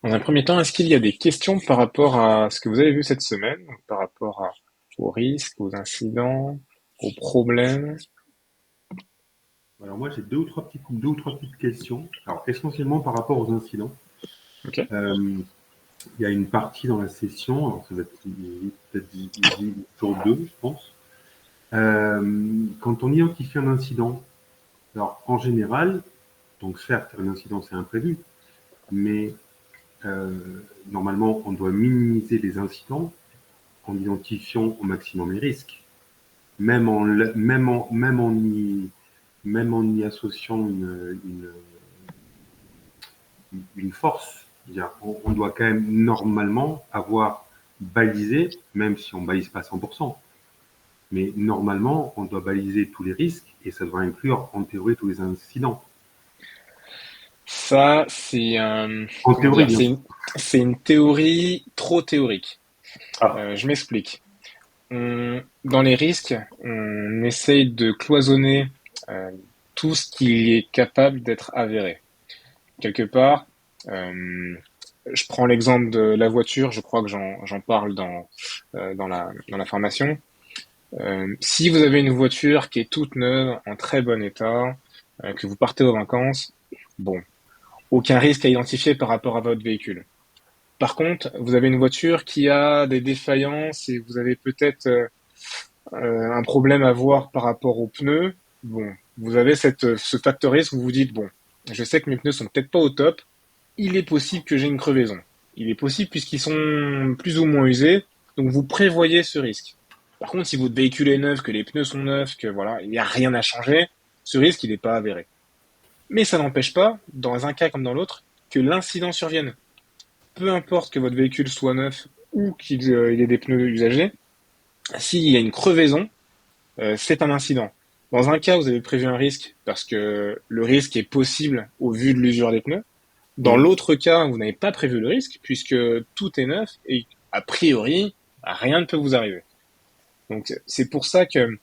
Dans un premier temps, est-ce qu'il y a des questions par rapport à ce que vous avez vu cette semaine, donc par rapport aux risques, aux incidents, aux problèmes? Alors moi, j'ai deux ou trois petites questions. Alors essentiellement par rapport aux incidents. Ok. Euh, il y a une partie dans la session, alors ça va être peut-être sur deux, je pense. Quand on identifie un incident, alors en général, donc certes, un incident c'est imprévu, mais euh, normalement, on doit minimiser les incidents en identifiant au maximum les risques, même en y associant une force. On doit quand même normalement avoir balisé, même si on ne balise pas 100%, mais normalement, on doit baliser tous les risques et ça doit inclure en théorie tous les incidents. Ça, En comment dire, théorie, hein. c'est une théorie trop théorique. Ah, Je m'explique. Dans les risques, on essaye de cloisonner euh, tout ce qui est capable d'être avéré. Quelque part, euh, je prends l'exemple de la voiture, je crois que j'en parle dans la formation. Si vous avez une voiture qui est toute neuve, en très bon état, que vous partez aux vacances, bon, aucun risque à identifier par rapport à votre véhicule. Par contre, vous avez une voiture qui a des défaillances et vous avez peut-être un problème à voir par rapport aux pneus. Bon, vous avez ce facteur risque où vous vous dites, bon, je sais que mes pneus sont peut-être pas au top, il est possible que j'ai une crevaison. Il est possible puisqu'ils sont plus ou moins usés, donc vous prévoyez ce risque. Par contre, si votre véhicule est neuf, que les pneus sont neufs, que voilà, il n'y a rien à changer, ce risque, il n'est pas avéré. Mais ça n'empêche pas, dans un cas comme dans l'autre, que l'incident survienne. Peu importe que votre véhicule soit neuf ou qu'il ait des pneus usagés, s'il y a une crevaison, c'est un incident. Dans un cas, vous avez prévu un risque parce que le risque est possible au vu de l'usure des pneus. Dans oui, l'autre cas, vous n'avez pas prévu le risque puisque tout est neuf et a priori, rien ne peut vous arriver. Donc c'est pour ça que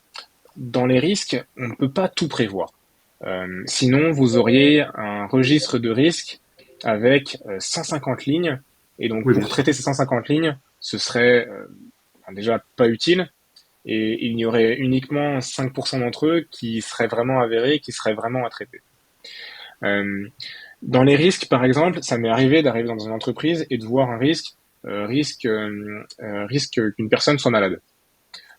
dans les risques, on ne peut pas tout prévoir. Sinon, vous auriez un registre de risques avec 150 lignes et donc oui, bien pour sûr. traiter ces 150 lignes, ce serait déjà pas utile et il y aurait uniquement 5% d'entre eux qui seraient vraiment avérés, qui seraient vraiment à traiter. Euh, Dans les risques, par exemple, ça m'est arrivé d'arriver dans une entreprise et de voir un risque qu'une personne soit malade.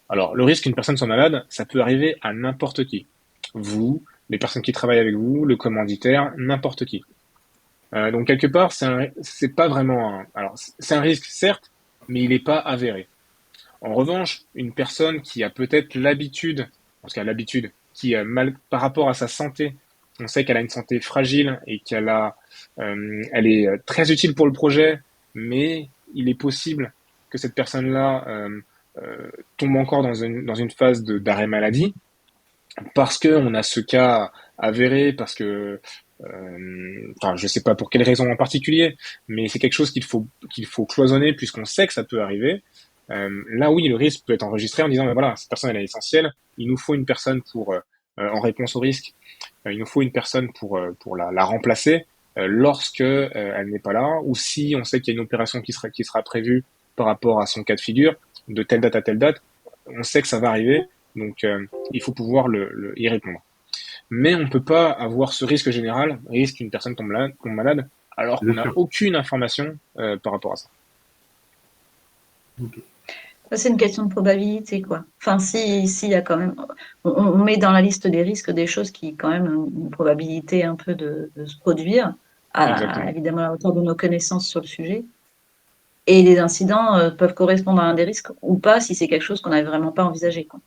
Alors, le risque qu'une personne soit malade, ça peut arriver à n'importe qui. Vous, les personnes qui travaillent avec vous, le commanditaire, n'importe qui. Donc quelque part, c'est pas vraiment alors c'est un risque certes, mais il n'est pas avéré. En revanche, une personne qui a peut-être l'habitude, parce qu'elle a l'habitude, qui a mal par rapport à sa santé, on sait qu'elle a une santé fragile et elle est très utile pour le projet, mais il est possible que cette personne-là tombe encore dans une phase d'arrêt maladie parce que on a ce cas avéré, parce que enfin, je sais pas pour quelle raison en particulier, mais c'est quelque chose qu'il faut cloisonner puisqu'on sait que ça peut arriver. Là, oui, le risque peut être enregistré en disant, ben voilà, cette personne elle est essentielle, il nous faut une personne pour en réponse au risque, il nous faut une personne pour la remplacer lorsque elle n'est pas là, ou si on sait qu'il y a une opération qui sera prévue par rapport à son cas de figure, de telle date à telle date, on sait que ça va arriver, donc il faut pouvoir y répondre. Mais on ne peut pas avoir ce risque général, risque qu'une personne tombe malade, alors qu'on Bien n'a sûr. aucune information par rapport à ça. Ok. Ça, c'est une question de probabilité, quoi. Enfin, si, il y a quand même, on met dans la liste des risques des choses qui, quand même, ont une probabilité un peu de se produire, Exactement. évidemment, à la hauteur de nos connaissances sur le sujet. Et les incidents peuvent correspondre à un des risques ou pas si c'est quelque chose qu'on n'avait vraiment pas envisagé, quoi.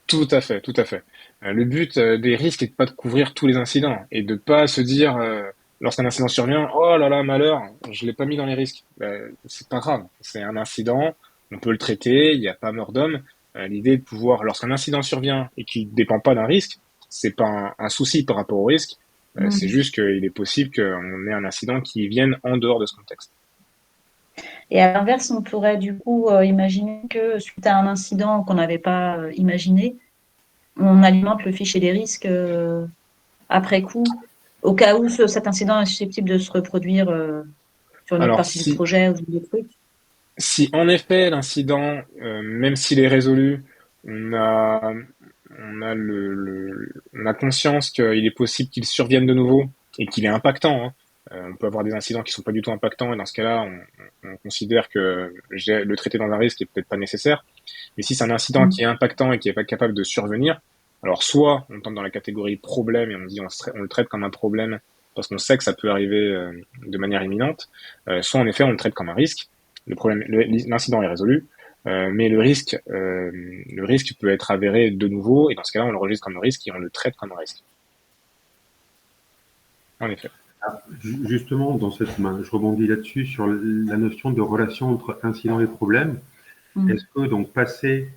Tout à fait, tout à fait. Le but des risques est de pas de couvrir tous les incidents et de pas se dire lorsqu'un incident survient, oh là là malheur, je l'ai pas mis dans les risques. C'est pas grave, c'est un incident, on peut le traiter, il n'y a pas mort d'homme. L'idée est de pouvoir, lorsqu'un incident survient et qui dépend pas d'un risque, c'est pas un souci par rapport au risque. C'est Mhm. juste qu'il est possible qu'on ait un incident qui vienne en dehors de ce contexte. Et à l'inverse, on pourrait du coup imaginer que suite à un incident qu'on n'avait pas imaginé, on alimente le fichier des risques après coup, au cas où cet incident est susceptible de se reproduire sur une autre Alors, partie du projet ou des trucs. si en effet l'incident, même s'il est résolu, on a, on a conscience qu'il est possible qu'il survienne de nouveau et qu'il est impactant, hein. On peut avoir des incidents qui sont pas du tout impactants et dans ce cas-là, on considère que le traiter dans un risque est peut-être pas nécessaire. Mais si c'est un incident Mm. qui est impactant et qui est pas capable de survenir, alors soit on tombe dans la catégorie problème et on dit on le traite comme un problème parce qu'on sait que ça peut arriver de manière imminente, soit en effet on le traite comme un risque. Le problème, l'incident est résolu, mais le risque peut être avéré de nouveau et dans ce cas-là on le registre comme un risque et on le traite comme un risque. En effet. Ah, justement, je rebondis là-dessus sur la notion de relation entre incident et problème. Mm. Est-ce que donc passer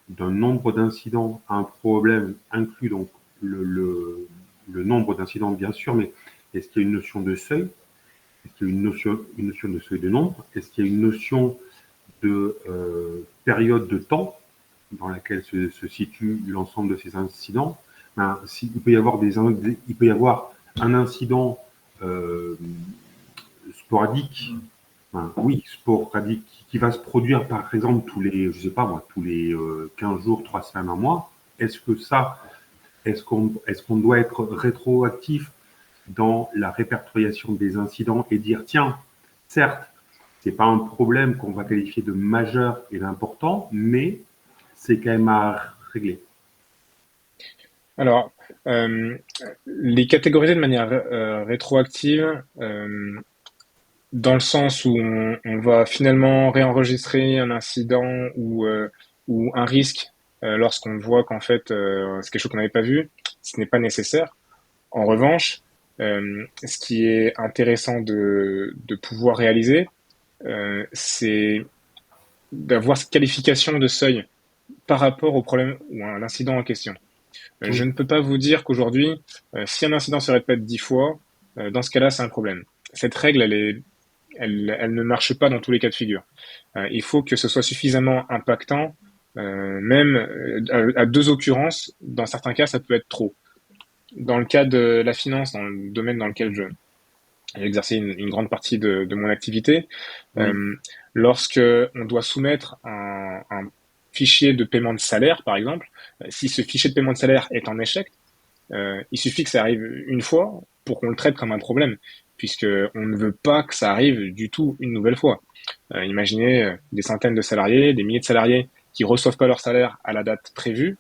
d'un nombre d'incidents à un problème inclut donc le nombre d'incidents, bien sûr, mais est-ce qu'il y a une notion de seuil? Est-ce qu'il y a une notion de seuil de nombre? Est-ce qu'il y a une notion de période de temps dans laquelle se situe l'ensemble de ces incidents? Ben, il peut y avoir il peut y avoir un incident euh, sporadique, enfin, oui, sporadique, qui va se produire par exemple tous les, je sais pas moi, tous les 15 jours, 3 semaines, un mois. Est-ce que ça, est-ce qu'on doit être rétroactif dans la répertoriation des incidents et dire, tiens, certes, c'est pas un problème qu'on va qualifier de majeur et d'important, mais c'est quand même à régler. Alors, les catégoriser de manière rétroactive, dans le sens où on va finalement réenregistrer un incident ou un risque lorsqu'on voit qu'en fait c'est quelque chose qu'on n'avait pas vu, ce n'est pas nécessaire. En revanche, ce qui est intéressant de pouvoir réaliser, c'est d'avoir cette qualification de seuil par rapport au problème ou à l'incident en question. Je Oui, ne peux pas vous dire qu'aujourd'hui, si un incident se répète 10 fois, dans ce cas-là, c'est un problème. Cette règle, elle ne marche pas dans tous les cas de figure. Il faut que ce soit suffisamment impactant, même à deux occurrences. Dans certains cas, ça peut être trop. Dans le cas de la finance, dans le domaine dans lequel j'ai exercé une grande partie de mon activité, oui, euh, lorsque on doit soumettre un fichier de paiement de salaire, par exemple, si ce fichier de paiement de salaire est en échec, il suffit que ça arrive une fois pour qu'on le traite comme un problème, puisque on ne veut pas que ça arrive du tout une nouvelle fois. Imaginez des centaines de salariés, des milliers de salariés qui reçoivent pas leur salaire à la date prévue.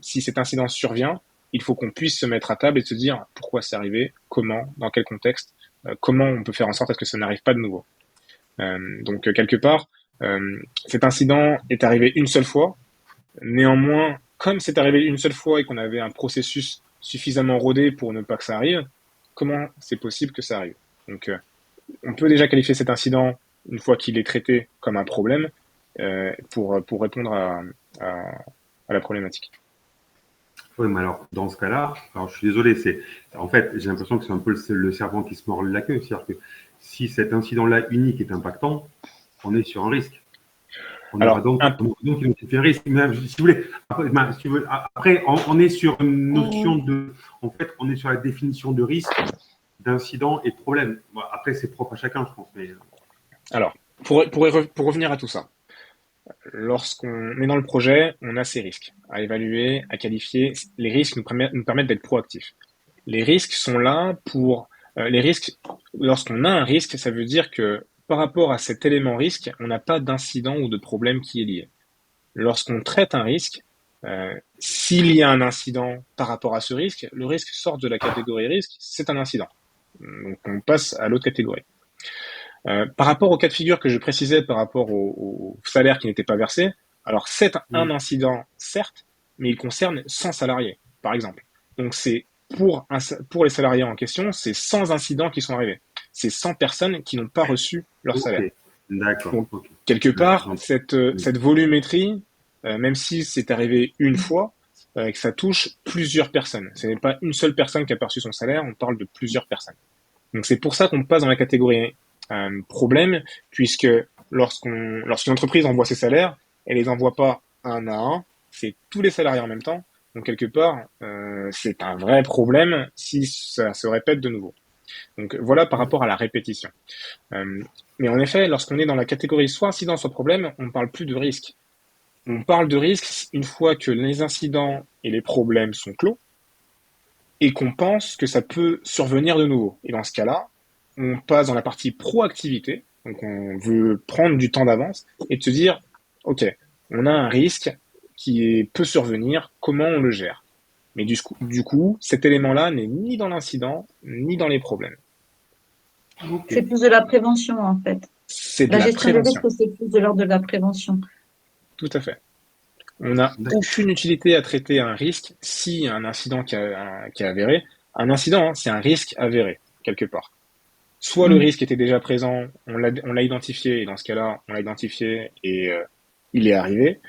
Si cet incident survient, il faut qu'on puisse se mettre à table et se dire pourquoi c'est arrivé, comment, dans quel contexte, comment on peut faire en sorte à ce que ça n'arrive pas de nouveau. Donc quelque part, cet incident est arrivé une seule fois. Néanmoins, comme c'est arrivé une seule fois et qu'on avait un processus suffisamment rodé pour ne pas que ça arrive, comment c'est possible que ça arrive? Donc, on peut déjà qualifier cet incident, une fois qu'il est traité, comme un problème pour répondre à, à la problématique. oui, mais alors dans ce cas-là, alors je suis désolé, en fait j'ai l'impression que c'est un peu le serpent qui se mord la queue, c'est-à-dire que si cet incident-là unique est impactant, on est sur un risque. Alors, On aura donc identifié un risque. Mais, si vous voulez, après, si tu veux, après on est sur une notion de, en fait, on est sur la définition de risque, d'incident et de problème. Bon, après c'est propre à chacun, je pense. Mais alors pour revenir à tout ça, lorsqu'on est dans le projet, on a ces risques à évaluer, à qualifier. Les risques nous permettent d'être proactifs. Les risques sont là pour les risques. Lorsqu'on a un risque, ça veut dire que par rapport à cet élément risque, on n'a pas d'incident ou de problème qui est lié. Lorsqu'on traite un risque, s'il y a un incident par rapport à ce risque, le risque sort de la catégorie risque, c'est un incident. Donc on passe à l'autre catégorie. Par rapport au cas de figure que je précisais par rapport au salaire qui n'était pas versé, alors c'est un incident, certes, mais il concerne 100 salariés, par exemple. Donc c'est pour les salariés en question, c'est 100 incidents qui sont arrivés. C'est 100 personnes qui n'ont pas reçu leur ok, salaire. d'accord, Donc, ok, quelque part, d'accord. cette volumétrie, même si c'est arrivé une fois, que ça touche plusieurs personnes. Ce n'est pas une seule personne qui a perçu son salaire, on parle de plusieurs personnes. Donc c'est pour ça qu'on passe dans la catégorie problème, puisque lorsqu'une entreprise envoie ses salaires, elle les envoie pas un à un, c'est tous les salariés en même temps. Donc quelque part, c'est un vrai problème si ça se répète de nouveau. Donc voilà par rapport à la répétition. Mais en effet, lorsqu'on est dans la catégorie soit incident, soit problème, on ne parle plus de risque. On parle de risque une fois que les incidents et les problèmes sont clos et qu'on pense que ça peut survenir de nouveau. Et dans ce cas-là, on passe dans la partie proactivité, donc on veut prendre du temps d'avance et de se dire, ok, on a un risque peut survenir, comment on le gère? Mais du coup, cet élément-là n'est ni dans l'incident, ni dans les problèmes. C'est Ok. plus de la prévention, en fait. C'est de La la gestion des prévention, risques, c'est plus de l'ordre de la prévention. tout à fait. On n'a D'accord. aucune utilité à traiter un risque si un incident qui est avéré. Un incident, hein, c'est un risque avéré, quelque part. Soit le Mm. risque était déjà présent, on l'a identifié, et dans ce cas-là, on l'a identifié et il est arrivé.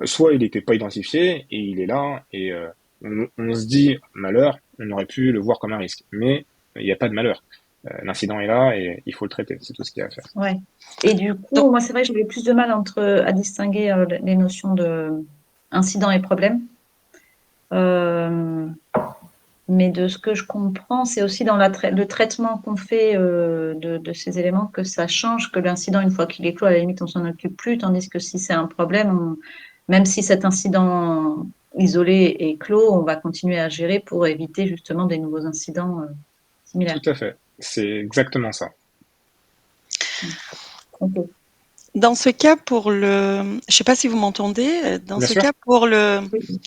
Soit il n'était pas identifié et il est là, et on se dit, malheur, on aurait pu le voir comme un risque. Mais il n'y a pas de malheur. L'incident est là et il faut le traiter, c'est tout ce qu'il y a à faire. Ouais. Et du Donc, coup, moi, c'est vrai que j'avais plus de mal à distinguer les notions de incident et problème. Euh, mais de ce que je comprends, c'est aussi dans le traitement qu'on fait de ces éléments que ça change, que l'incident, une fois qu'il est clos, à la limite, on s'en occupe plus, tandis que si c'est un problème, même si cet incident isolé est clos, on va continuer à gérer pour éviter justement des nouveaux incidents Tout similaires. à fait. C'est exactement ça. Ok. dans ce cas, je sais pas si vous m'entendez, dans Bien ce sûr. cas, Oui.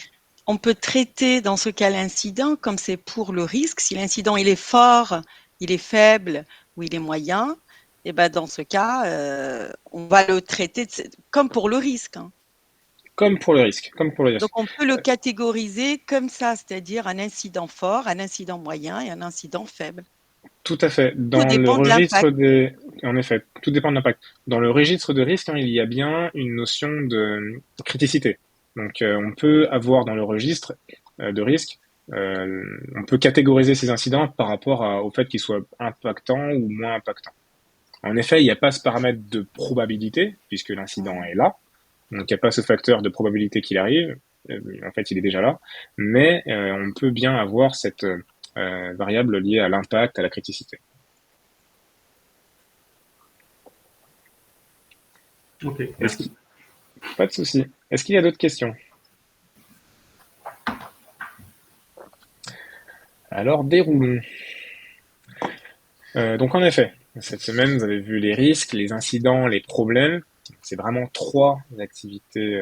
on peut traiter dans ce cas l'incident comme c'est pour le risque. Si l'incident il est fort, il est faible ou il est moyen, et ben dans ce cas, on va le traiter comme pour le risque, hein. Comme pour le risque. Comme pour le Donc risque. on peut le catégoriser comme ça, c'est-à-dire un incident fort, un incident moyen et un incident faible. Tout à fait. Tout Dans le dépend de l'impact. registre des, en effet, tout dépend de l'impact. Dans le registre de risque, hein, il y a bien une notion de criticité. Donc, on peut avoir dans le registre de risque, on peut catégoriser ces incidents par rapport au fait qu'ils soient impactants ou moins impactants. En effet, il n'y a pas ce paramètre de probabilité puisque l'incident est là. Donc, il n'y a pas ce facteur de probabilité qu'il arrive. En fait, il est déjà là. Mais on peut bien avoir cette variable liée à l'impact, à la criticité. Ok, Est-ce merci. qu'il... Pas de souci. Est-ce qu'il y a d'autres questions? Alors, déroulons. Donc, en effet, cette semaine, vous avez vu les risques, les incidents, les problèmes. C'est vraiment trois activités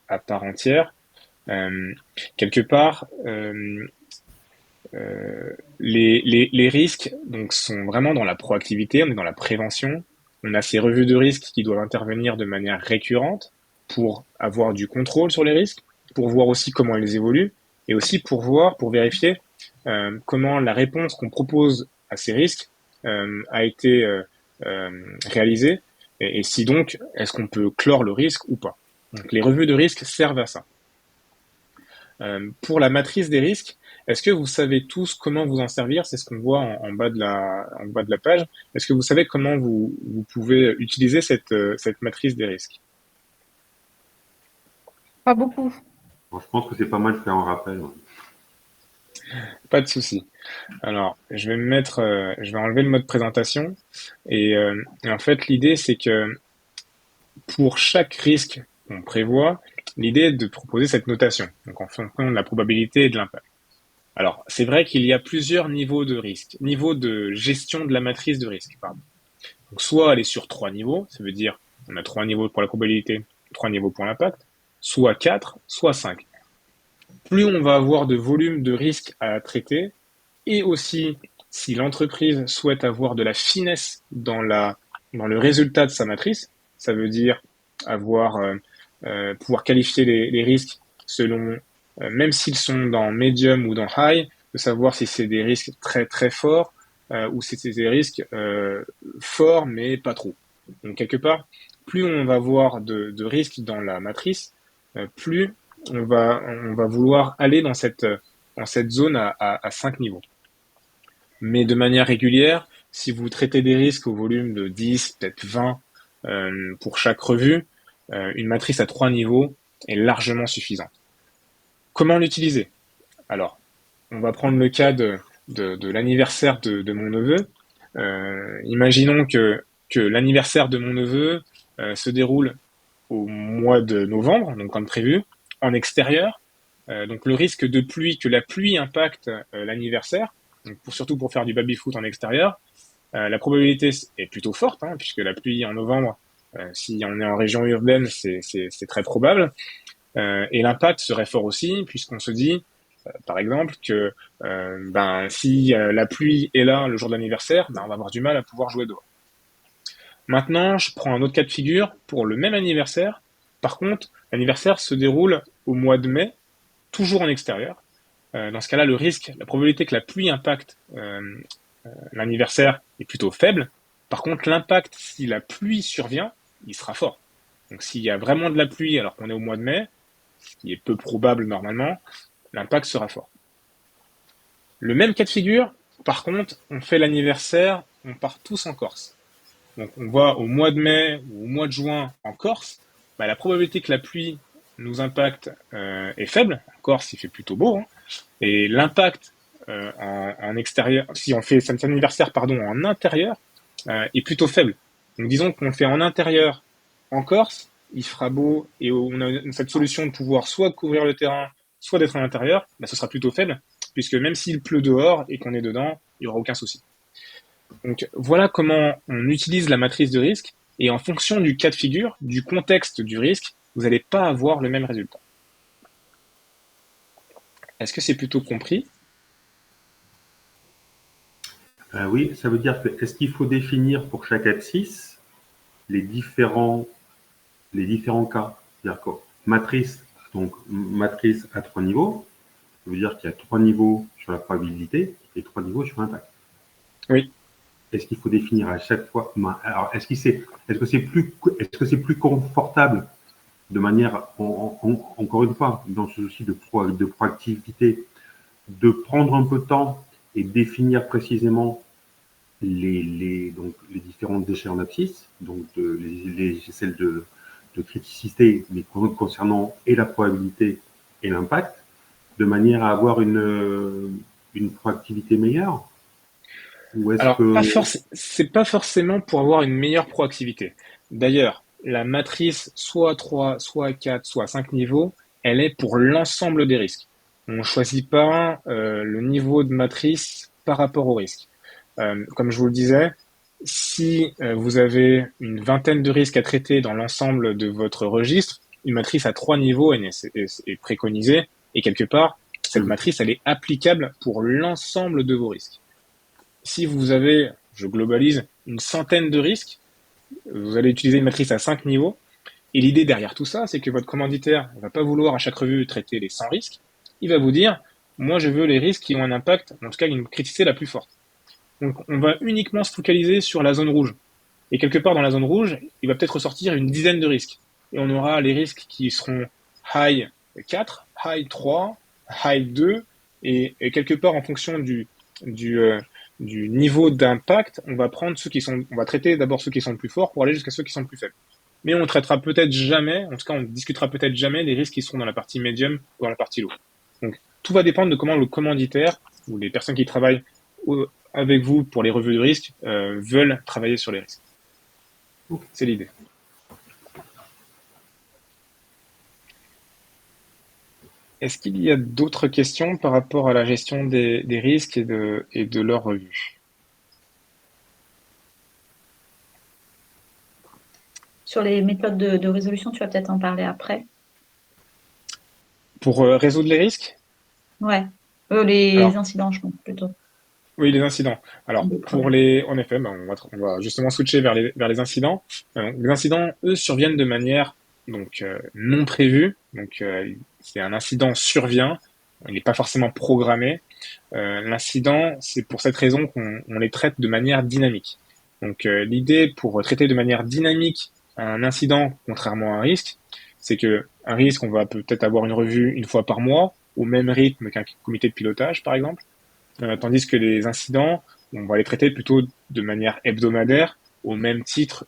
à part entière. Euh, quelque part, les risques donc, sont vraiment dans la proactivité, on est dans la prévention. On a ces revues de risques qui doivent intervenir de manière récurrente pour avoir du contrôle sur les risques, pour voir aussi comment ils évoluent, et aussi pour vérifier comment la réponse qu'on propose à ces risques a été réalisée, et si donc, est-ce qu'on peut clore le risque ou pas. Donc les revues de risques servent à ça. Pour la matrice des risques, est-ce que vous savez tous comment vous en servir? C'est ce qu'on voit en bas en bas de la page. Est-ce que vous savez comment vous pouvez utiliser cette matrice des risques? Pas beaucoup. Bon, je pense que c'est pas mal de faire un rappel. Ouais. Pas de souci. Alors, je vais enlever le mode présentation. Et en fait, l'idée, c'est que pour chaque risque qu'on prévoit, l'idée est de proposer cette notation, donc en fonction de la probabilité et de l'impact. Alors, c'est vrai qu'il y a plusieurs niveaux de risque, niveaux de gestion de la matrice de risque, pardon. Donc, soit elle est sur trois niveaux, ça veut dire on a trois niveaux pour la probabilité, trois niveaux pour l'impact, soit quatre, soit cinq. Plus on va avoir de volume de risque à traiter, et aussi si l'entreprise souhaite avoir de la finesse dans le résultat de sa matrice, ça veut dire avoir pouvoir qualifier les risques selon, même s'ils sont dans medium ou dans high, de savoir si c'est des risques très très forts ou si c'est des risques forts mais pas trop. Donc quelque part, plus on va avoir de risques dans la matrice, plus on va vouloir aller dans cette zone à 5 niveaux. Mais de manière régulière, si vous traitez des risques au volume de 10, peut-être 20 pour chaque revue, une matrice à 3 niveaux est largement suffisante. Comment l'utiliser? Alors, on va prendre le cas de l'anniversaire de mon neveu. Imaginons que l'anniversaire de mon neveu se déroule au mois de novembre, donc comme prévu, en extérieur. Donc le risque de pluie, que la pluie impacte l'anniversaire, donc surtout pour faire du baby-foot en extérieur, la probabilité est plutôt forte, hein, puisque la pluie en novembre, si on est en région urbaine, c'est très probable. Et l'impact serait fort aussi, puisqu'on se dit, par exemple, que si la pluie est là le jour de l'anniversaire, on va avoir du mal à pouvoir jouer dehors. Maintenant, je prends un autre cas de figure pour le même anniversaire. Par contre, l'anniversaire se déroule au mois de mai, toujours en extérieur. Dans ce cas-là, le risque, la probabilité que la pluie impacte l'anniversaire est plutôt faible. Par contre, l'impact, si la pluie survient, il sera fort. Donc s'il y a vraiment de la pluie alors qu'on est au mois de mai, ce qui est peu probable normalement, l'impact sera fort. Le même cas de figure, par contre, on fait l'anniversaire, on part tous en Corse. Donc on va au mois de mai ou au mois de juin en Corse, la probabilité que la pluie nous impacte est faible. En Corse, il fait plutôt beau, hein. Et l'impact en extérieur, si on fait cet anniversaire en intérieur, est plutôt faible. Donc disons qu'on le fait en intérieur en Corse, il fera beau et on a cette solution de pouvoir soit couvrir le terrain, soit d'être à l'intérieur, ce sera plutôt faible, puisque même s'il pleut dehors et qu'on est dedans, il n'y aura aucun souci. Donc voilà comment on utilise la matrice de risque, et en fonction du cas de figure, du contexte du risque, vous n'allez pas avoir le même résultat. Est-ce que c'est plutôt compris? Oui, ça veut dire que est-ce qu'il faut définir pour chaque abscisse les différents cas? C'est-à-dire que matrice à 3 niveaux, ça veut dire qu'il y a 3 niveaux sur la probabilité et 3 niveaux sur l'impact. Oui. Est-ce qu'il faut définir à chaque fois? Alors, est-ce que c'est plus confortable de manière, encore une fois, dans ce souci de proactivité, de prendre un peu de temps et définir précisément les différentes échelles d'abscisse, donc celles de criticité, mais concernant et la probabilité et l'impact, de manière à avoir une proactivité meilleure? Alors, c'est pas forcément pour avoir une meilleure proactivité. D'ailleurs, la matrice soit 3, soit 4, soit 5 niveaux, elle est pour l'ensemble des risques. On ne choisit pas le niveau de matrice par rapport au risque. Comme je vous le disais, si vous avez une vingtaine de risques à traiter dans l'ensemble de votre registre, une matrice à 3 niveaux est préconisée, et quelque part, cette matrice, elle est applicable pour l'ensemble de vos risques. Si vous avez, je globalise, une centaine de risques, vous allez utiliser une matrice à 5 niveaux. Et l'idée derrière tout ça, c'est que votre commanditaire ne va pas vouloir à chaque revue traiter les 100 risques. Il va vous dire, moi je veux les risques qui ont un impact, en tout cas une criticité la plus forte. Donc on va uniquement se focaliser sur la zone rouge. Et quelque part dans la zone rouge, il va peut-être ressortir une dizaine de risques. Et on aura les risques qui seront high 4, high 3, high 2, et quelque part en fonction du niveau d'impact, on va traiter d'abord ceux qui sont le plus forts pour aller jusqu'à ceux qui sont le plus faibles. Mais on ne traitera peut-être jamais, en tout cas on ne discutera peut-être jamais des risques qui seront dans la partie médium ou dans la partie low. Donc tout va dépendre de comment le commanditaire ou les personnes qui travaillent avec vous pour les revues de risque veulent travailler sur les risques. C'est l'idée. Est-ce qu'il y a d'autres questions par rapport à la gestion des risques et de leur revue? Sur les méthodes de résolution, tu vas peut-être en parler après. Pour résoudre les risques? Ouais. Les incidents, je pense, plutôt. Oui, les incidents. Alors, en effet, on va justement switcher vers les incidents. Les incidents, eux, surviennent de manière non prévue. Donc, c'est un incident survient. Il n'est pas forcément programmé. L'incident, c'est pour cette raison qu'on les traite de manière dynamique. Donc, l'idée pour traiter de manière dynamique un incident, contrairement à un risque, c'est que un risque, on va peut-être avoir une revue une fois par mois, au même rythme qu'un comité de pilotage, par exemple. Tandis que les incidents, on va les traiter plutôt de manière hebdomadaire, au même titre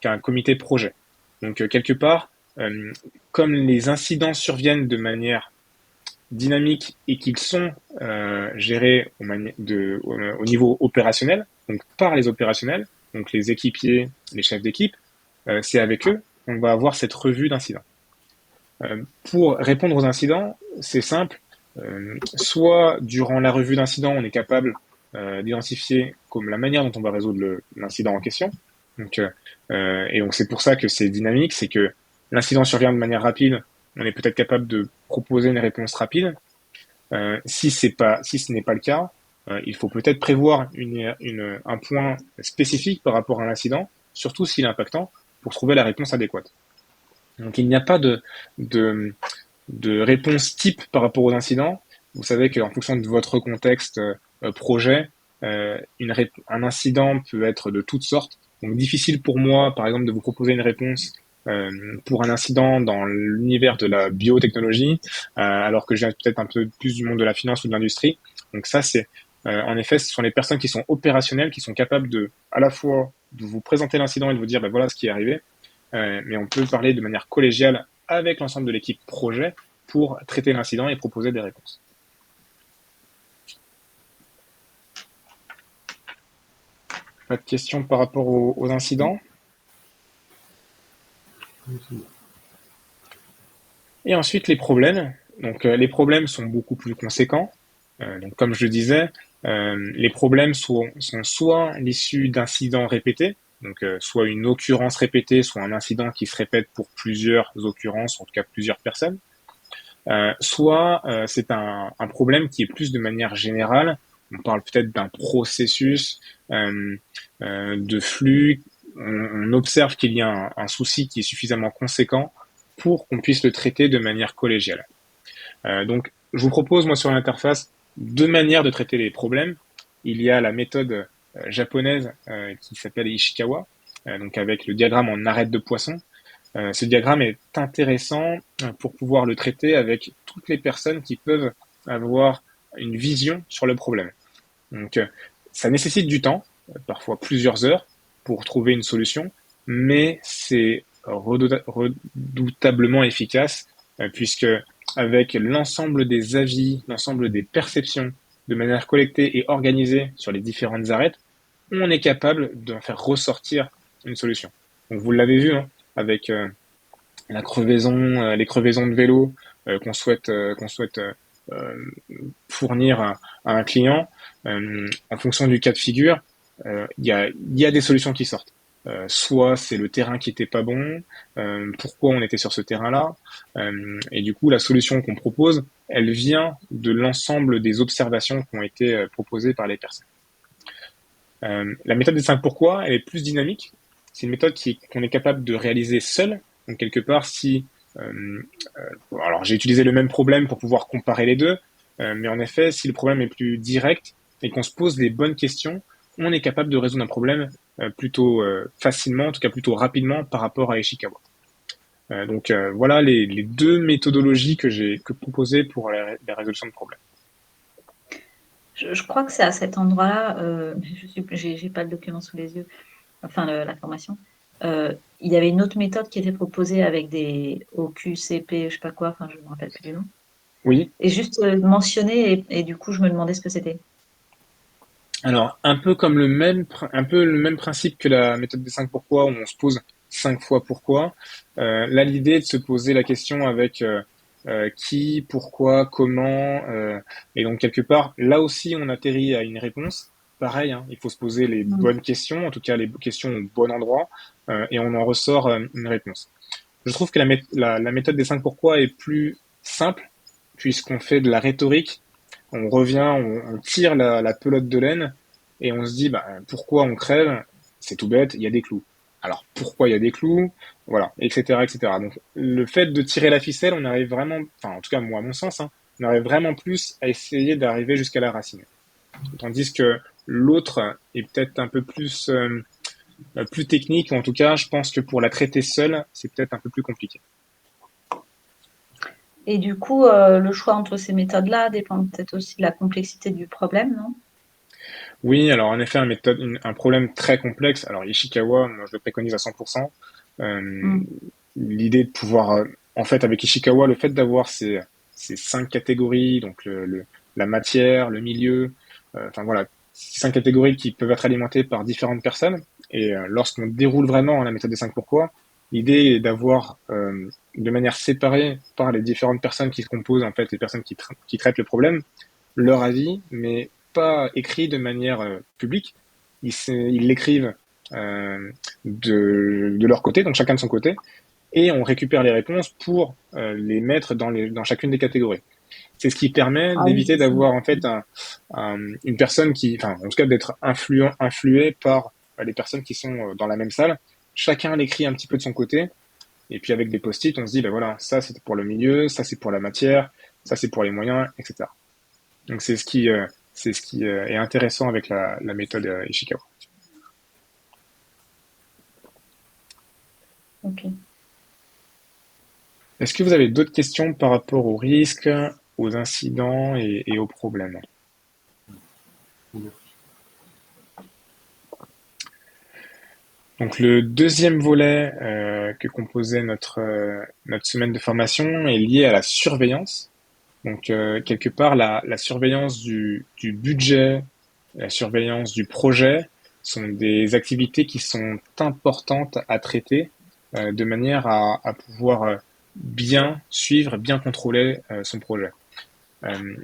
qu'un comité projet. Donc quelque part, comme les incidents surviennent de manière dynamiques et qu'ils sont gérés au niveau opérationnel, donc par les opérationnels, donc les équipiers, les chefs d'équipe, c'est avec eux qu'on va avoir cette revue d'incidents. Pour répondre aux incidents, c'est simple. Soit durant la revue d'incidents, on est capable d'identifier comme la manière dont on va résoudre l'incident en question. Et donc c'est pour ça que c'est dynamique, c'est que l'incident survient de manière rapide, on est peut-être capable de proposer une réponse rapide. Si ce n'est pas le cas, il faut peut-être prévoir un point spécifique par rapport à l'incident, surtout s'il est impactant, pour trouver la réponse adéquate. Donc il n'y a pas de réponse type par rapport aux incidents. Vous savez qu'en fonction de votre contexte projet, un incident peut être de toutes sortes. Donc difficile pour moi, par exemple, de vous proposer une réponse pour un incident dans l'univers de la biotechnologie, alors que j'ai peut-être un peu plus du monde de la finance ou de l'industrie. Donc ça, c'est en effet, ce sont les personnes qui sont opérationnelles, qui sont capables à la fois de vous présenter l'incident et de vous dire, ben voilà ce qui est arrivé, mais on peut parler de manière collégiale avec l'ensemble de l'équipe projet pour traiter l'incident et proposer des réponses. Pas de questions par rapport aux incidents? Et ensuite, les problèmes. Donc, les problèmes sont beaucoup plus conséquents. Donc, comme je le disais, les problèmes sont soit l'issue d'incidents répétés, donc soit une occurrence répétée, soit un incident qui se répète pour plusieurs occurrences, en tout cas plusieurs personnes. Soit c'est un problème qui est plus de manière générale. On parle peut-être d'un processus de flux. On observe qu'il y a un souci qui est suffisamment conséquent pour qu'on puisse le traiter de manière collégiale. Donc, je vous propose, moi, sur l'interface, deux manières de traiter les problèmes. Il y a la méthode japonaise qui s'appelle Ishikawa, donc avec le diagramme en arête de poisson. Ce diagramme est intéressant pour pouvoir le traiter avec toutes les personnes qui peuvent avoir une vision sur le problème. Donc, ça nécessite du temps, parfois plusieurs heures, pour trouver une solution, mais c'est redoutablement efficace, puisque avec l'ensemble des avis, l'ensemble des perceptions, de manière collectée et organisée sur les différentes arêtes, on est capable d'en faire ressortir une solution. Donc vous l'avez vu, hein, avec les crevaisons de vélo qu'on souhaite fournir à un client, en fonction du cas de figure, il y a des solutions qui sortent. Soit c'est le terrain qui était pas bon, pourquoi on était sur ce terrain-là, et du coup la solution qu'on propose, elle vient de l'ensemble des observations qui ont été proposées par les personnes. La méthode des 5 pourquoi, elle est plus dynamique. C'est une méthode qu'on est capable de réaliser seul. Donc quelque part, alors j'ai utilisé le même problème pour pouvoir comparer les deux, mais en effet, si le problème est plus direct et qu'on se pose les bonnes questions, on est capable de résoudre un problème plutôt facilement, en tout cas plutôt rapidement par rapport à Ishikawa. Donc voilà les deux méthodologies que j'ai proposées pour la résolution de problèmes. Je crois que c'est à cet endroit-là, j'ai pas le document sous les yeux, enfin la formation. Il y avait une autre méthode qui était proposée avec des OQCP, je sais pas quoi, enfin je me rappelle plus du nom. Oui. Et juste mentionné, et du coup je me demandais ce que c'était. Alors, un peu le même principe que la méthode des 5 pourquoi, où on se pose 5 fois pourquoi. Là, l'idée est de se poser la question avec qui, pourquoi, comment, et donc quelque part, là aussi, on atterrit à une réponse. Pareil, hein, il faut se poser les bonnes questions, en tout cas les questions au bon endroit, et on en ressort une réponse. Je trouve que la méthode des 5 pourquoi est plus simple, puisqu'on fait de la rhétorique. On revient, on tire la pelote de laine et on se dit pourquoi on crève? C'est tout bête, il y a des clous. Alors pourquoi il y a des clous? Voilà, etc., etc. Donc le fait de tirer la ficelle, on arrive vraiment, enfin en tout cas moi à mon sens, hein, on arrive vraiment plus à essayer d'arriver jusqu'à la racine. Tandis que l'autre est peut-être un peu plus technique, ou en tout cas je pense que pour la traiter seule, c'est peut-être un peu plus compliqué. Et du coup, le choix entre ces méthodes-là dépend peut-être aussi de la complexité du problème, non? Oui, alors en effet, un problème très complexe. Alors Ishikawa, moi je le préconise à 100%. L'idée de pouvoir, en fait, avec Ishikawa, le fait d'avoir ces ces 5 catégories, donc la matière, le milieu, enfin voilà, 5 catégories qui peuvent être alimentées par différentes personnes. Et lorsqu'on déroule vraiment la méthode des 5 pourquoi, l'idée est d'avoir de manière séparée par les différentes personnes qui se composent, en fait, les personnes qui traitent le problème, leur avis, mais pas écrit de manière publique. Ils l'écrivent de leur côté, donc chacun de son côté, et on récupère les réponses pour les mettre dans chacune des catégories. C'est ce qui permet Ah oui, d'éviter c'est ça. d'avoir en fait une personne qui, enfin, en tout cas d'être influé par les personnes qui sont dans la même salle. Chacun l'écrit un petit peu de son côté, et puis avec des post-it, on se dit, ben voilà, ça c'est pour le milieu, ça c'est pour la matière, ça c'est pour les moyens, etc. Donc c'est ce qui est intéressant avec la méthode Ishikawa. Ok. Est-ce que vous avez d'autres questions par rapport aux risques, aux incidents et aux problèmes? Donc le deuxième volet que composait notre semaine de formation est lié à la surveillance. Donc quelque part la surveillance du budget, la surveillance du projet sont des activités qui sont importantes à traiter de manière à pouvoir bien suivre, bien contrôler son projet. Euh,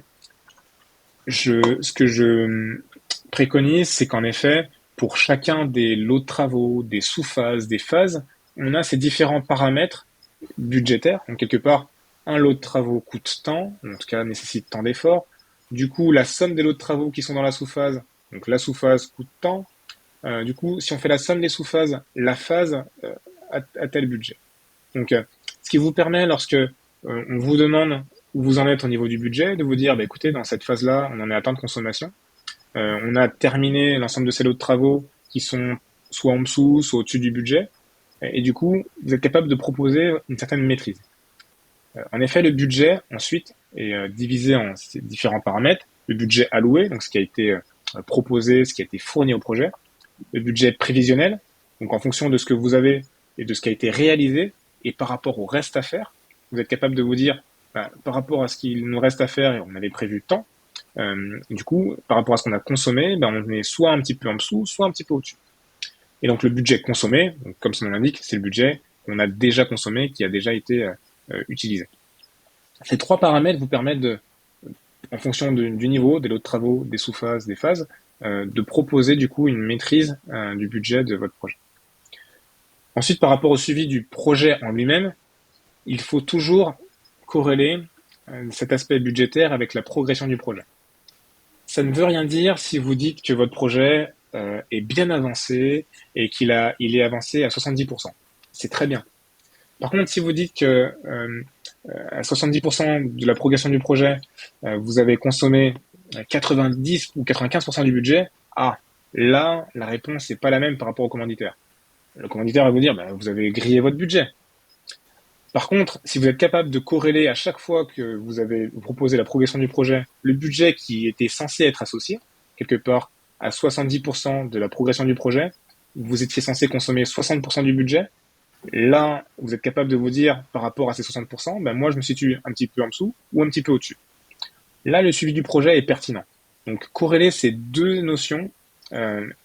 ce que je préconise, c'est qu'en effet, pour chacun des lots de travaux, des sous-phases, des phases, on a ces différents paramètres budgétaires. Donc, quelque part, un lot de travaux coûte tant, en tout cas nécessite tant d'efforts. Du coup, la somme des lots de travaux qui sont dans la sous-phase, donc la sous-phase coûte tant. Du coup, si on fait la somme des sous-phases, la phase a tel budget. Donc, ce qui vous permet, lorsque on vous demande où vous en êtes au niveau du budget, de vous dire, bah, écoutez, dans cette phase-là, on en est à tant de consommation. On a terminé l'ensemble de ces lots de travaux qui sont soit en dessous, soit au-dessus du budget. Et du coup, vous êtes capable de proposer une certaine maîtrise. En effet, le budget, ensuite, est divisé en ces différents paramètres. Le budget alloué, donc ce qui a été proposé, ce qui a été fourni au projet. Le budget prévisionnel, donc en fonction de ce que vous avez et de ce qui a été réalisé, et par rapport au reste à faire, vous êtes capable de vous dire, bah, par rapport à ce qu'il nous reste à faire, et on avait prévu tant, du coup, par rapport à ce qu'on a consommé, ben, on est soit un petit peu en dessous, soit un petit peu au-dessus. Et donc le budget consommé, donc, comme son nom l'indique, c'est le budget qu'on a déjà consommé, qui a déjà été utilisé. Ces trois paramètres vous permettent en fonction du niveau, des lots de travaux, des sous-phases, des phases, de proposer du coup une maîtrise du budget de votre projet. Ensuite, par rapport au suivi du projet en lui-même, il faut toujours corréler cet aspect budgétaire avec la progression du projet. Ça ne veut rien dire si vous dites que votre projet est bien avancé et il est avancé à 70%. C'est très bien. Par contre, si vous dites que à 70% de la progression du projet, vous avez consommé 90 ou 95% du budget, là, la réponse n'est pas la même par rapport au commanditaire. Le commanditaire va vous dire, vous avez grillé votre budget. Par contre, si vous êtes capable de corréler à chaque fois que vous avez proposé la progression du projet, le budget qui était censé être associé, quelque part à 70% de la progression du projet, vous étiez censé consommer 60% du budget, là, vous êtes capable de vous dire, par rapport à ces 60%, moi, je me situe un petit peu en dessous ou un petit peu au-dessus. Là, le suivi du projet est pertinent. Donc, corréler ces deux notions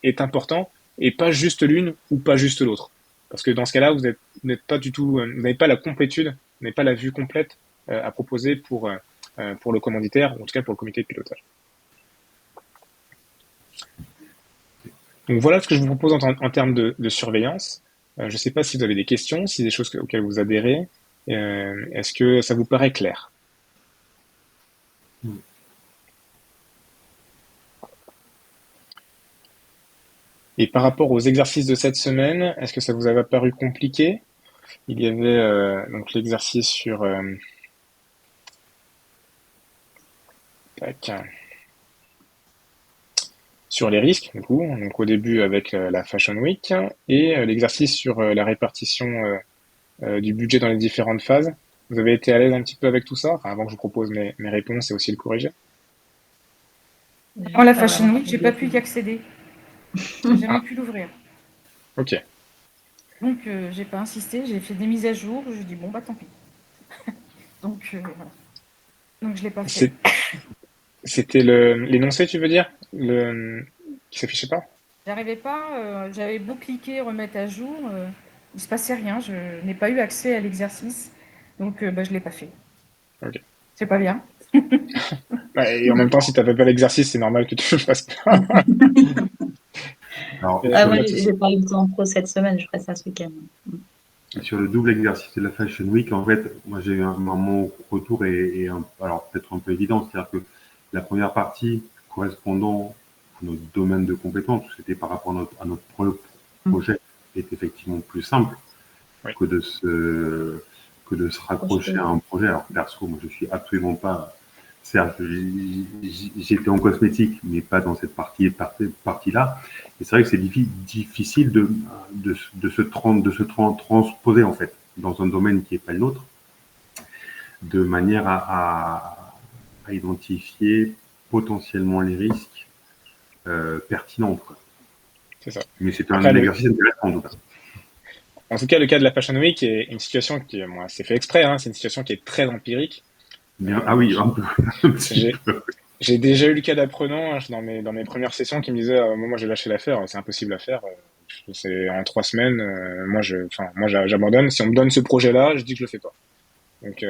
est important, et pas juste l'une ou pas juste l'autre. Parce que dans ce cas-là, vous n'êtes pas du tout, vous n'avez pas la complétude, vous n'avez pas la vue complète à proposer pour le commanditaire, ou en tout cas pour le comité de pilotage. Donc voilà ce que je vous propose en termes de surveillance. Je ne sais pas si vous avez des questions, si des choses auxquelles vous adhérez. Est-ce que ça vous paraît clair? Et par rapport aux exercices de cette semaine, est-ce que ça vous avait paru compliqué? Il y avait donc l'exercice sur sur les risques, du coup, donc au début avec la Fashion Week, et l'exercice sur la répartition du budget dans les différentes phases. Vous avez été à l'aise un petit peu avec tout ça, avant que je vous propose mes réponses et aussi le corriger? La Fashion Week, j'ai pas pu y accéder. J'ai jamais pu l'ouvrir. Ok. Donc j'ai pas insisté, j'ai fait des mises à jour, je dis bon tant pis. Donc voilà. Donc, je l'ai pas fait. C'était l'énoncé, tu veux dire? Qui s'affichait pas? J'arrivais pas, j'avais beau cliquer, remettre à jour, il se passait rien. Je n'ai pas eu accès à l'exercice. Donc, bah, je l'ai pas fait. Ok. C'est pas bien. Bah, et en même temps, si t'as pas l'exercice, c'est normal que tu le fasses pas. Alors, Ah, sur, moi, Pas de souci. j'ai pas eu le temps pro cette semaine, je ferai ça ce week-end. sur le double exercice de la Fashion Week, en fait, moi j'ai eu mon retour alors peut-être un peu évident, c'est-à-dire que la première partie correspondant à notre domaine de compétences, c'était par rapport à notre projet, est effectivement plus simple Oui. que de se raccrocher à un projet. Alors perso, moi je suis absolument pas. Certes, j'étais en cosmétique, mais pas dans cette partie-là. Et c'est vrai que c'est difficile de se transposer en fait dans un domaine qui n'est pas le nôtre, de manière à identifier potentiellement les risques pertinents, quoi. C'est ça. Mais c'est Après, un exercice intéressant en tout cas. en tout cas, le cas de la Fashion Week est une situation qui, moi, c'est fait exprès, hein, c'est une situation qui est très empirique. Bien, ah oui, un peu, un petit J'ai peu. j'ai déjà eu le cas d'apprenants hein, dans mes premières sessions qui me disaient moi j'ai lâché l'affaire, c'est impossible à faire. C'est en 3 semaines, moi j'abandonne. Si on me donne ce projet-là, je dis que je le fais pas. Donc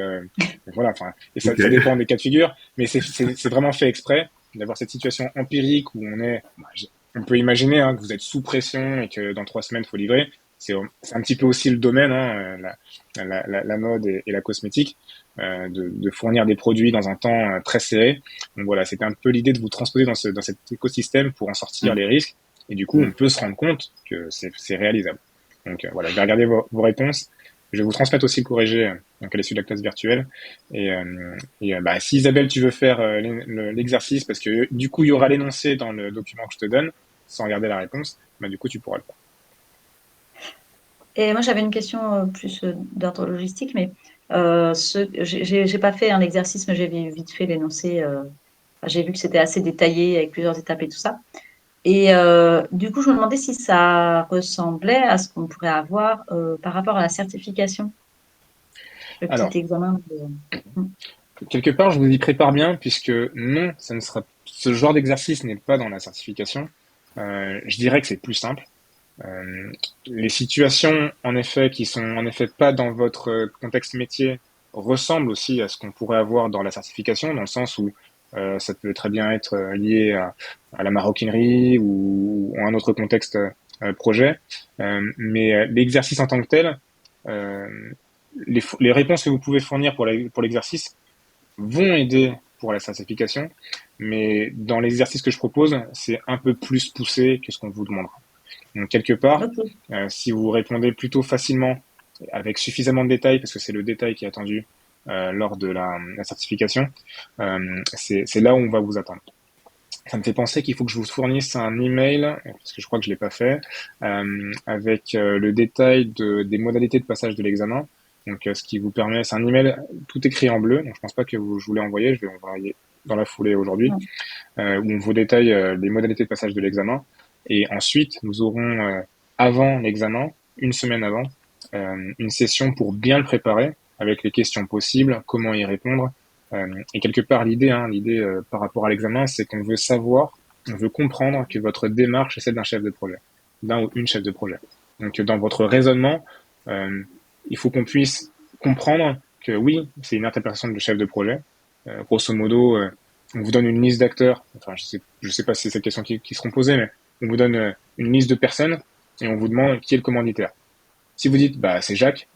voilà, enfin, et ça, Ok. ça dépend des cas de figure, mais c'est vraiment fait exprès d'avoir cette situation empirique où on peut imaginer hein, que vous êtes sous pression et que dans 3 semaines il faut livrer. C'est un petit peu aussi le domaine, hein, la mode et la cosmétique, de fournir des produits dans un temps très serré. Donc voilà, c'était un peu l'idée de vous transposer dans cet écosystème pour en sortir Mm. les risques. Et du coup, on peut se rendre compte que c'est réalisable. Donc voilà, je vais regarder vos réponses. Je vais vous transmettre aussi le corrigé donc à l'issue de la classe virtuelle. Bah, si Isabelle, tu veux faire l'exercice, parce que du coup, il y aura l'énoncé dans le document que je te donne, sans regarder la réponse, bah, du coup, tu pourras le faire. Et moi, j'avais une question plus d'ordre logistique, mais j'ai pas fait un exercice, mais j'ai vite fait l'énoncé. J'ai vu que c'était assez détaillé avec plusieurs étapes et tout ça. Et du coup, je me demandais si ça ressemblait à ce qu'on pourrait avoir par rapport à la certification, le petit Alors, examen. quelque part, je vous y prépare bien, puisque non, ce genre d'exercice n'est pas dans la certification. Je dirais que c'est plus simple. Les situations, en effet, qui sont en effet pas dans votre contexte métier, ressemblent aussi à ce qu'on pourrait avoir dans la certification, dans le sens où ça peut très bien être lié à la maroquinerie ou à un autre contexte projet. Mais l'exercice en tant que tel, euh, les réponses que vous pouvez fournir pour l'exercice vont aider pour la certification, mais dans l'exercice que je propose, c'est un peu plus poussé que ce qu'on vous demandera. Donc quelque part, Ok. si vous répondez plutôt facilement, avec suffisamment de détails, parce que c'est le détail qui est attendu lors de la certification, c'est là où on va vous attendre. Ça me fait penser qu'il faut que je vous fournisse un email, parce que je crois que je l'ai pas fait, avec le détail des modalités de passage de l'examen. Donc, ce qui vous permet, c'est un email tout écrit en bleu. Donc, je pense pas que je vous l'ai envoyé. Je vais envoyer dans la foulée aujourd'hui, Ouais. où on vous détaille les modalités de passage de l'examen. Et ensuite, nous aurons avant l'examen, une semaine avant, une session pour bien le préparer, avec les questions possibles, comment y répondre. Et quelque part, l'idée par rapport à l'examen, c'est qu'on veut savoir, on veut comprendre que votre démarche est celle d'un chef de projet, d'un ou une chef de projet. Donc, dans votre raisonnement, euh, il faut qu'on puisse comprendre que oui, c'est une interprétation de chef de projet. Grosso modo, on vous donne une liste d'acteurs. Enfin, je sais pas si c'est cette question qui seront posées, mais on vous donne une liste de personnes et on vous demande qui est le commanditaire. Si vous dites, bah, c'est Jacques,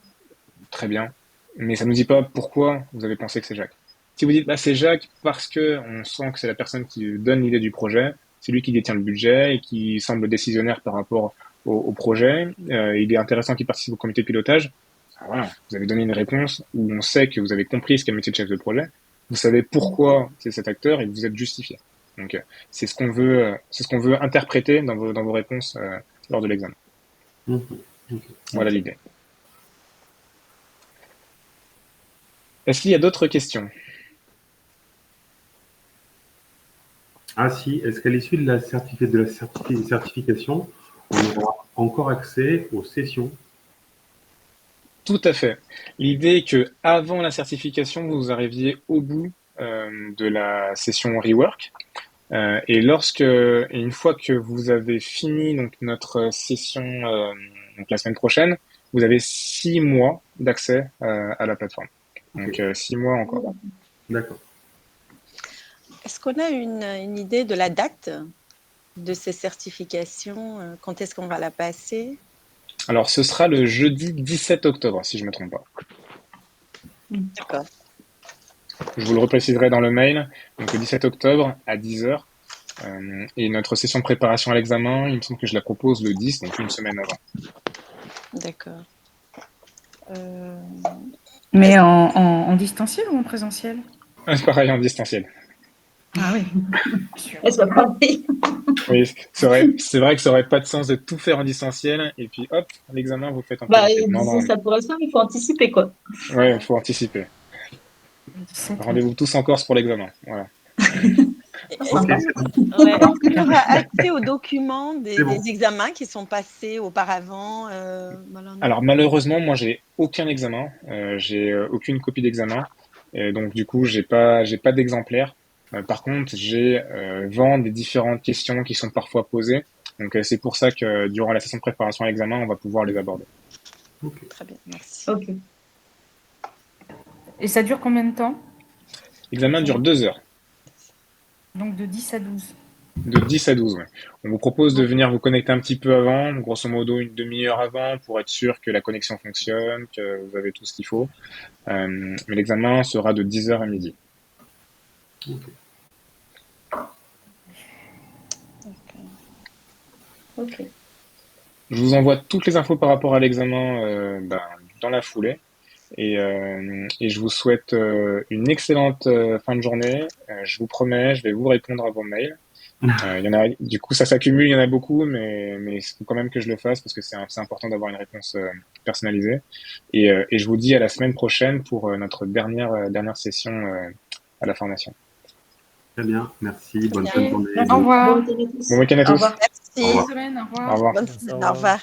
très bien, mais ça ne nous dit pas pourquoi vous avez pensé que c'est Jacques. Si vous dites, bah, c'est Jacques parce que on sent que c'est la personne qui donne l'idée du projet, c'est lui qui détient le budget et qui semble décisionnaire par rapport au projet, il est intéressant qu'il participe au comité de pilotage. Ah, voilà, vous avez donné une réponse où on sait que vous avez compris ce qu'est le métier de chef de projet, vous savez pourquoi c'est cet acteur et vous êtes justifié. Donc, c'est ce qu'on veut interpréter dans vos réponses lors de l'examen. Mhm. Ok. Voilà Ok. l'idée. Est-ce qu'il y a d'autres questions? Ah si, est-ce qu'à l'issue de la certification, on aura encore accès aux sessions? Tout à fait. L'idée est que avant la certification, vous arriviez au bout de la session rework. Et une fois que vous avez fini donc notre session donc la semaine prochaine, vous avez 6 mois d'accès à la plateforme. Donc 6 mois encore. D'accord. Est-ce qu'on a une idée de la date de ces certifications? Quand est-ce qu'on va la passer? Alors ce sera le jeudi 17 octobre, si je ne me trompe pas. D'accord. Je vous le repréciserai dans le mail. Donc le 17 octobre à 10h. Et notre session de préparation à l'examen, il me semble que je la propose le 10, donc une semaine avant. D'accord. Mais en distanciel ou en présentiel? Pareil en distanciel. Ah oui. Elle soit pareille. Oui, c'est vrai que ça aurait pas de sens de tout faire en distanciel et puis hop, l'examen vous le faites en Bah, présentiel. Non, disons, non, ça pourrait se faire, il faut anticiper, quoi. ouais, il faut anticiper. 17, Rendez-vous tous en Corse pour l'examen. Voilà. Sympa. Ouais. Est-ce qu'on aura accès aux documents C'est bon. des examens qui sont passés auparavant? Voilà, non. Alors malheureusement, moi j'ai aucun examen, j'ai aucune copie d'examen, et donc du coup j'ai pas d'exemplaire. Par contre, j'ai vent des différentes questions qui sont parfois posées. Donc c'est pour ça que durant la session de préparation à l'examen, on va pouvoir les aborder. Très bien, merci. Ok. Et ça dure combien de temps? L'examen dure 2 heures. Donc de 10 à 12. De 10 à 12, ouais. On vous propose de venir vous connecter un petit peu avant, grosso modo une demi-heure avant, pour être sûr que la connexion fonctionne, que vous avez tout ce qu'il faut. Mais l'examen sera de 10h à midi. Ok. Je vous envoie toutes les infos par rapport à l'examen dans la foulée. Et je vous souhaite une excellente fin de journée. Je vous promets, je vais vous répondre à vos mails. Il y en a, du coup, ça s'accumule, il y en a beaucoup, mais il faut quand même que je le fasse parce que c'est important d'avoir une réponse personnalisée. Et je vous dis à la semaine prochaine pour notre dernière session à la formation. Très bien, merci. Bonne bien. fin de journée. Au revoir. Bon week-end à tous. Bon week-end à Au tous. revoir. Au Merci. revoir. Bonne semaine, au revoir. Au revoir. Bonne semaine. Au revoir.